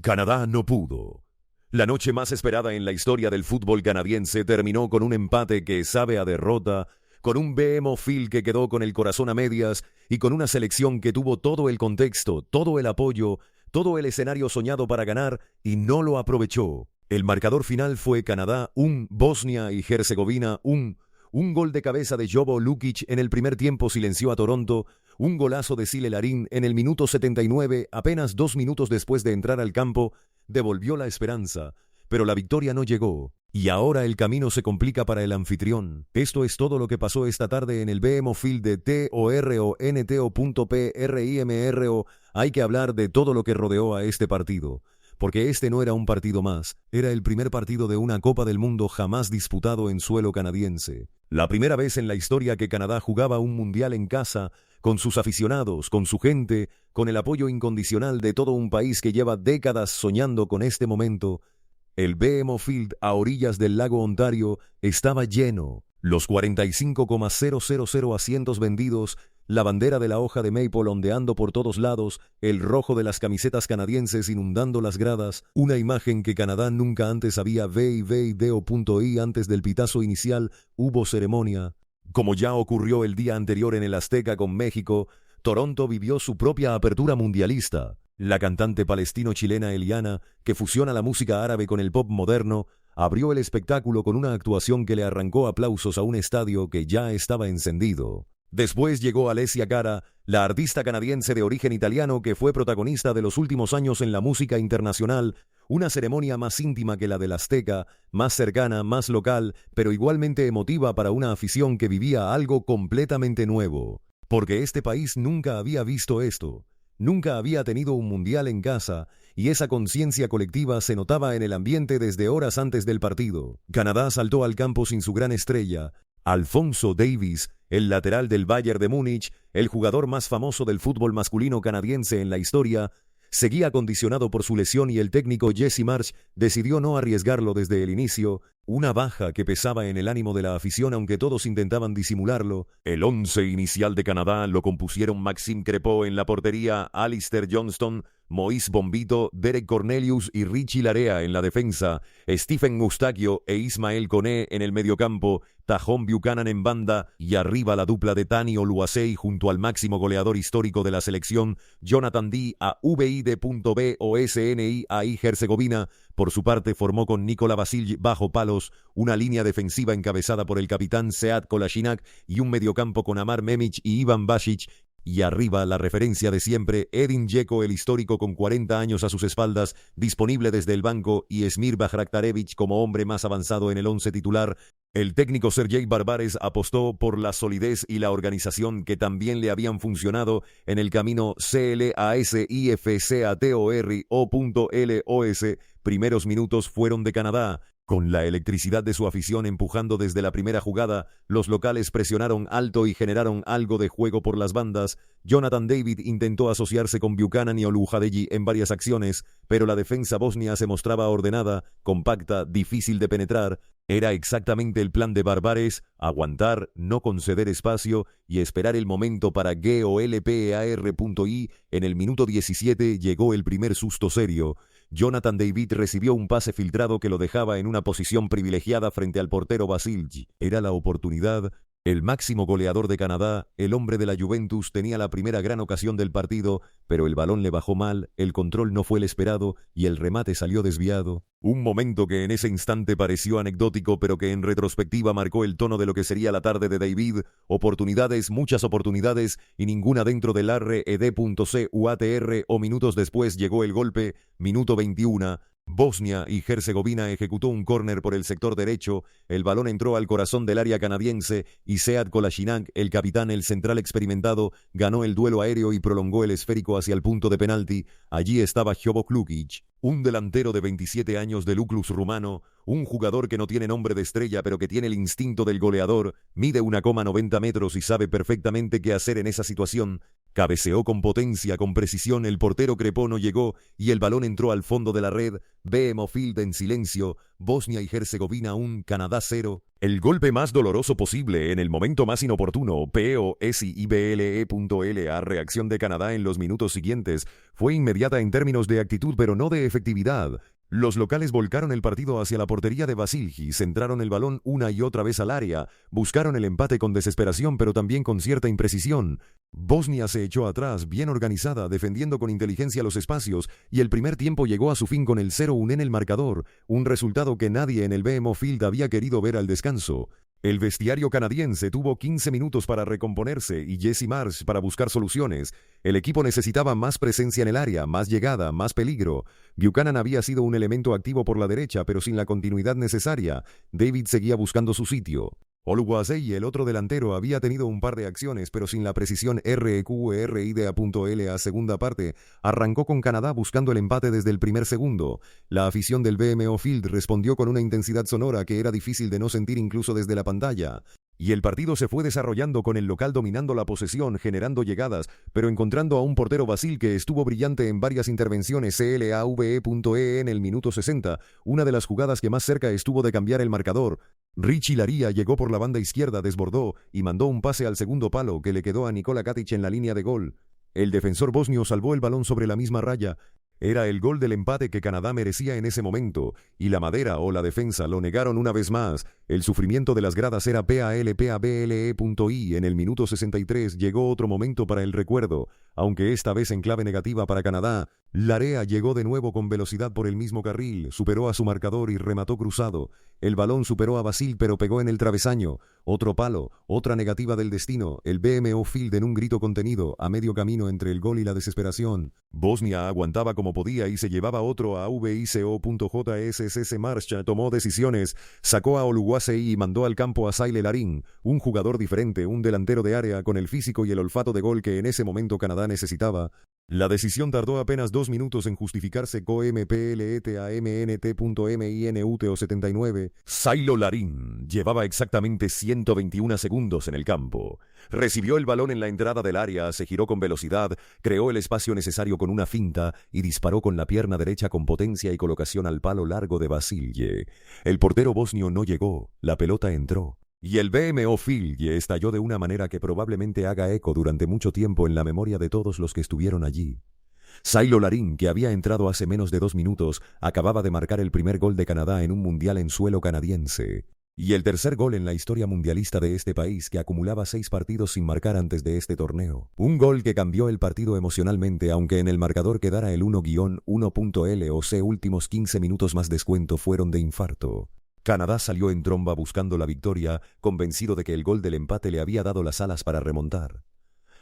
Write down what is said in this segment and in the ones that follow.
Canadá no pudo. La noche más esperada en la historia del fútbol canadiense terminó con un empate que sabe a derrota, con un BMO Field que quedó con el corazón a medias y con una selección que tuvo todo el contexto, todo el apoyo, todo el escenario soñado para ganar y no lo aprovechó. El marcador final fue Canadá 1, Bosnia y Herzegovina 1. Un gol de cabeza de Jovo Lukic en el primer tiempo silenció a Toronto, un golazo de Sile Larin en el minuto 79, apenas 2 minutos después de entrar al campo, devolvió la esperanza, pero la victoria no llegó. Y ahora el camino se complica para el anfitrión. Esto es todo lo que pasó esta tarde en el BMO Field de TORONTO.PRIMRO. Hay que hablar de todo lo que rodeó a este partido. Porque este no era un partido más, era el primer partido de una Copa del Mundo jamás disputado en suelo canadiense. La primera vez en la historia que Canadá jugaba un mundial en casa, con sus aficionados, con su gente, con el apoyo incondicional de todo un país que lleva décadas soñando con este momento. El BMO Field, a orillas del lago Ontario, estaba lleno. Los 45,000 asientos vendidos, la bandera de la hoja de maple ondeando por todos lados, el rojo de las camisetas canadienses inundando las gradas, una imagen que Canadá nunca antes había visto. Antes del pitazo inicial hubo ceremonia. Como ya ocurrió el día anterior en el Azteca con México, Toronto vivió su propia apertura mundialista. La cantante palestino-chilena Eliana, que fusiona la música árabe con el pop moderno, abrió el espectáculo con una actuación que le arrancó aplausos a un estadio que ya estaba encendido. Después llegó Alessia Cara, la artista canadiense de origen italiano que fue protagonista de los últimos años en la música internacional, una ceremonia más íntima que la del Azteca, más cercana, más local, pero igualmente emotiva para una afición que vivía algo completamente nuevo. Porque este país nunca había visto esto. Nunca había tenido un mundial en casa, y esa conciencia colectiva se notaba en el ambiente desde horas antes del partido. Canadá saltó al campo sin su gran estrella, Alphonso Davies, el lateral del Bayern de Múnich, el jugador más famoso del fútbol masculino canadiense en la historia. Seguía condicionado por su lesión y el técnico Jesse Marsch decidió no arriesgarlo desde el inicio, una baja que pesaba en el ánimo de la afición aunque todos intentaban disimularlo. El 11 inicial de Canadá lo compusieron Maxime Crepeau en la portería, Alistair Johnston, Moïse Bombito, Derek Cornelius y Richie Larea en la defensa, Stephen Eustachio e Ismael Koné en el mediocampo, Tajon Buchanan en banda y arriba la dupla de Tani Oluwasei junto al máximo goleador histórico de la selección, Jonathan D. a VID.BOSNI ahí Herzegovina. Por su parte formó con Nikola Vasilj bajo palos, una línea defensiva encabezada por el capitán Sead Kolasinac y un mediocampo con Amar Memic y Ivan Basic. Y arriba la referencia de siempre, Edin Dzeko, el histórico con 40 años a sus espaldas, disponible desde el banco, y Esmir Bajraktarevic como hombre más avanzado en el 11 titular. El técnico Sergei Barbares apostó por la solidez y la organización que también le habían funcionado en el camino CLASIFCATORO.LOS. Primeros minutos fueron de Canadá. Con la electricidad de su afición empujando desde la primera jugada, los locales presionaron alto y generaron algo de juego por las bandas. Jonathan David intentó asociarse con Buchanan y Oluwasei en varias acciones, pero la defensa bosnia se mostraba ordenada, compacta, difícil de penetrar. Era exactamente el plan de Barbares: aguantar, no conceder espacio y esperar el momento para GOLPAR.I. En el minuto 17 llegó el primer susto serio. Jonathan David recibió un pase filtrado que lo dejaba en una posición privilegiada frente al portero Vasilj. Era la oportunidad. El máximo goleador de Canadá, el hombre de la Juventus, tenía la primera gran ocasión del partido, pero el balón le bajó mal, el control no fue el esperado y el remate salió desviado. Un momento que en ese instante pareció anecdótico, pero que en retrospectiva marcó el tono de lo que sería la tarde de David. Oportunidades, muchas oportunidades, y ninguna dentro del RED.CUATR. O minutos después llegó el golpe, minuto 21. Bosnia y Herzegovina ejecutó un córner por el sector derecho, el balón entró al corazón del área canadiense y Sead Kolasinac, el capitán, el central experimentado, ganó el duelo aéreo y prolongó el esférico hacia el punto de penalti. Allí estaba Jovo Lukic, un delantero de 27 años de Luclus rumano, un jugador que no tiene nombre de estrella pero que tiene el instinto del goleador, mide 1,90 metros y sabe perfectamente qué hacer en esa situación. Cabeceó con potencia, con precisión, el portero Crepeau no llegó y el balón entró al fondo de la red. BMO Field en silencio, Bosnia y Herzegovina 1, Canadá 0. El golpe más doloroso posible en el momento más inoportuno, POSIBLE.LA. Reacción de Canadá en los minutos siguientes fue inmediata en términos de actitud, pero no de efectividad. Los locales volcaron el partido hacia la portería de Vasilji, centraron el balón una y otra vez al área, buscaron el empate con desesperación pero también con cierta imprecisión. Bosnia se echó atrás, bien organizada, defendiendo con inteligencia los espacios, y el primer tiempo llegó a su fin con el 0-1 en el marcador, un resultado que nadie en el BMO Field había querido ver al descanso. El vestiario canadiense tuvo 15 minutos para recomponerse y Jesse Marsh para buscar soluciones. El equipo necesitaba más presencia en el área, más llegada, más peligro. Buchanan había sido un elemento activo por la derecha, pero sin la continuidad necesaria. David seguía buscando su sitio. Oluwasei, el otro delantero, había tenido un par de acciones, pero sin la precisión REQERIDA.LA. Segunda parte, arrancó con Canadá buscando el empate desde el primer segundo. La afición del BMO Field respondió con una intensidad sonora que era difícil de no sentir incluso desde la pantalla. Y el partido se fue desarrollando con el local dominando la posesión, generando llegadas, pero encontrando a un portero Vasil que estuvo brillante en varias intervenciones. CLAVE.E en el minuto 60, una de las jugadas que más cerca estuvo de cambiar el marcador. Richie Laria llegó por la banda izquierda, desbordó y mandó un pase al segundo palo que le quedó a Nikola Katic en la línea de gol. El defensor bosnio salvó el balón sobre la misma raya. Era el gol del empate que Canadá merecía en ese momento, y la madera o la defensa lo negaron una vez más. El sufrimiento de las gradas era PALPABLE.I. En el minuto 63 llegó otro momento para el recuerdo, aunque esta vez en clave negativa para Canadá. Laria llegó de nuevo con velocidad por el mismo carril, superó a su marcador y remató cruzado. El balón superó a Vasil pero pegó en el travesaño. Otro palo, otra negativa del destino. El BMO Field en un grito contenido, a medio camino entre el gol y la desesperación. Bosnia aguantaba como podía y se llevaba otro a VICO.JSS. Marcha tomó decisiones, sacó a Oluwasei y mandó al campo a Saile Larin, un jugador diferente, un delantero de área con el físico y el olfato de gol que en ese momento Canadá necesitaba. La decisión tardó apenas 2 minutos en justificarse. COMPLETAMNT.MINUTO79. Sailo Larin llevaba exactamente 121 segundos en el campo. Recibió el balón en la entrada del área, se giró con velocidad, creó el espacio necesario con una finta y disparó con la pierna derecha con potencia y colocación al palo largo de Vasilje. El portero bosnio no llegó, la pelota entró. Y el BMO Field estalló de una manera que probablemente haga eco durante mucho tiempo en la memoria de todos los que estuvieron allí. Sailo Larin, que había entrado hace menos de 2 minutos, acababa de marcar el primer gol de Canadá en un mundial en suelo canadiense. Y el tercer gol en la historia mundialista de este país, que acumulaba 6 partidos sin marcar antes de este torneo. Un gol que cambió el partido emocionalmente, aunque en el marcador quedara el 1-1.LOC. Últimos 15 minutos más descuento fueron de infarto. Canadá salió en tromba buscando la victoria, convencido de que el gol del empate le había dado las alas para remontar.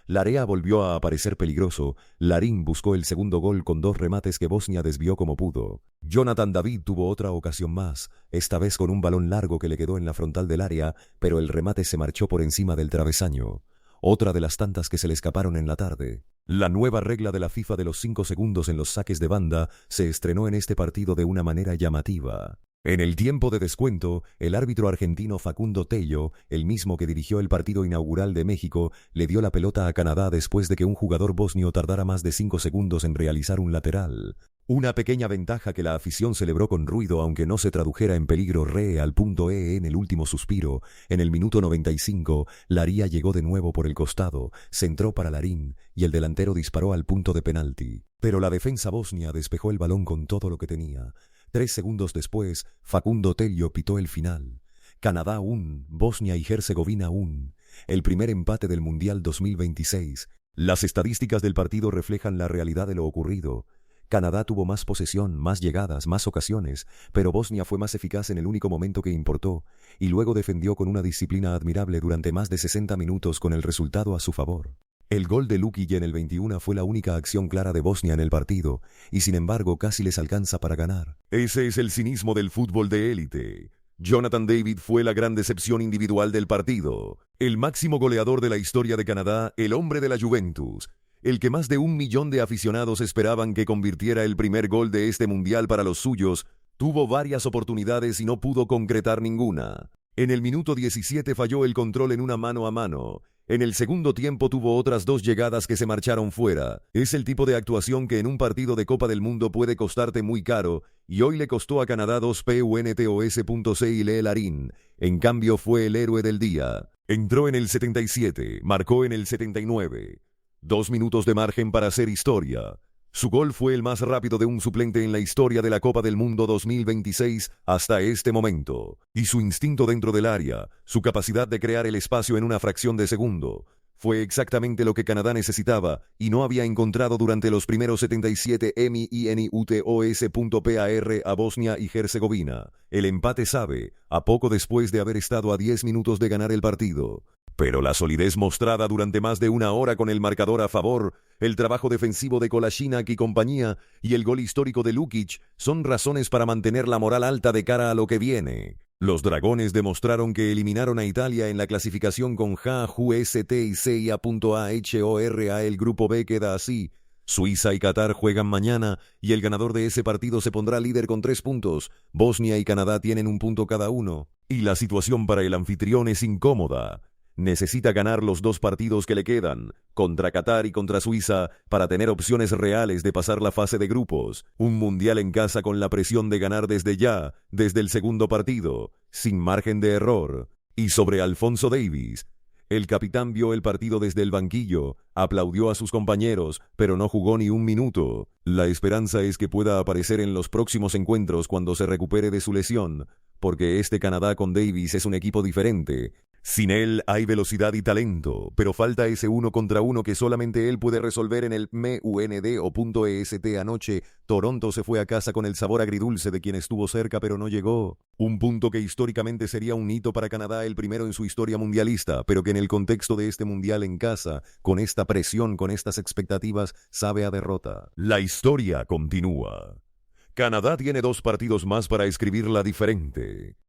Laria volvió a aparecer peligroso. Larin buscó el segundo gol con 2 remates que Bosnia desvió como pudo. Jonathan David tuvo otra ocasión más, esta vez con un balón largo que le quedó en la frontal del área, pero el remate se marchó por encima del travesaño. Otra de las tantas que se le escaparon en la tarde. La nueva regla de la FIFA de los 5 segundos en los saques de banda se estrenó en este partido de una manera llamativa. En el tiempo de descuento, el árbitro argentino Facundo Tello, el mismo que dirigió el partido inaugural de México, le dio la pelota a Canadá después de que un jugador bosnio tardara más de 5 segundos en realizar un lateral. Una pequeña ventaja que la afición celebró con ruido aunque no se tradujera en peligro real. En el último suspiro, en el minuto 95, Laria llegó de nuevo por el costado, centró para Larin y el delantero disparó al punto de penalti. Pero la defensa bosnia despejó el balón con todo lo que tenía. 3 segundos después, Facundo Tello pitó el final. Canadá 1, Bosnia y Herzegovina 1. El primer empate del Mundial 2026. Las estadísticas del partido reflejan la realidad de lo ocurrido. Canadá tuvo más posesión, más llegadas, más ocasiones, pero Bosnia fue más eficaz en el único momento que importó, y luego defendió con una disciplina admirable durante más de 60 minutos con el resultado a su favor. El gol de Lukic en el 21 fue la única acción clara de Bosnia en el partido, y sin embargo casi les alcanza para ganar. Ese es el cinismo del fútbol de élite. Jonathan David fue la gran decepción individual del partido. El máximo goleador de la historia de Canadá, el hombre de la Juventus. El que más de 1 millón de aficionados esperaban que convirtiera el primer gol de este mundial para los suyos, tuvo varias oportunidades y no pudo concretar ninguna. En el minuto 17 falló el control en una mano a mano. En el segundo tiempo tuvo otras 2 llegadas que se marcharon fuera. Es el tipo de actuación que en un partido de Copa del Mundo puede costarte muy caro y hoy le costó a Canadá 2 puntos. Larín, en cambio, fue el héroe del día. Entró en el 77, marcó en el 79. 2 minutos de margen para hacer historia. Su gol fue el más rápido de un suplente en la historia de la Copa del Mundo 2026 hasta este momento. Y su instinto dentro del área, su capacidad de crear el espacio en una fracción de segundo, fue exactamente lo que Canadá necesitaba y no había encontrado durante los primeros 77 minutos a Bosnia y Herzegovina. El empate sabe, a poco después de haber estado a 10 minutos de ganar el partido. Pero la solidez mostrada durante más de una hora con el marcador a favor, el trabajo defensivo de Kolasinac y compañía y el gol histórico de Lukic son razones para mantener la moral alta de cara a lo que viene. Los dragones demostraron que eliminaron a Italia en la clasificación con JUST y CIA.AHORA. El grupo B queda así. Suiza y Qatar juegan mañana y el ganador de ese partido se pondrá líder con 3 puntos. Bosnia y Canadá tienen 1 punto cada uno. Y la situación para el anfitrión es incómoda. Necesita ganar los 2 partidos que le quedan, contra Qatar y contra Suiza, para tener opciones reales de pasar la fase de grupos. Un mundial en casa con la presión de ganar desde ya, desde el segundo partido, sin margen de error. Y sobre Alphonso Davies, el capitán vio el partido desde el banquillo, aplaudió a sus compañeros, pero no jugó ni 1 minuto. La esperanza es que pueda aparecer en los próximos encuentros cuando se recupere de su lesión, porque este Canadá con Davies es un equipo diferente. Sin él hay velocidad y talento, pero falta ese 1 contra 1 que solamente él puede resolver en el MUND.EST. Anoche, Toronto se fue a casa con el sabor agridulce de quien estuvo cerca pero no llegó. Un punto que históricamente sería un hito para Canadá, el primero en su historia mundialista, pero que en el contexto de este mundial en casa, con esta presión, con estas expectativas, sabe a derrota. La historia continúa. Canadá tiene 2 partidos más para escribirla diferente.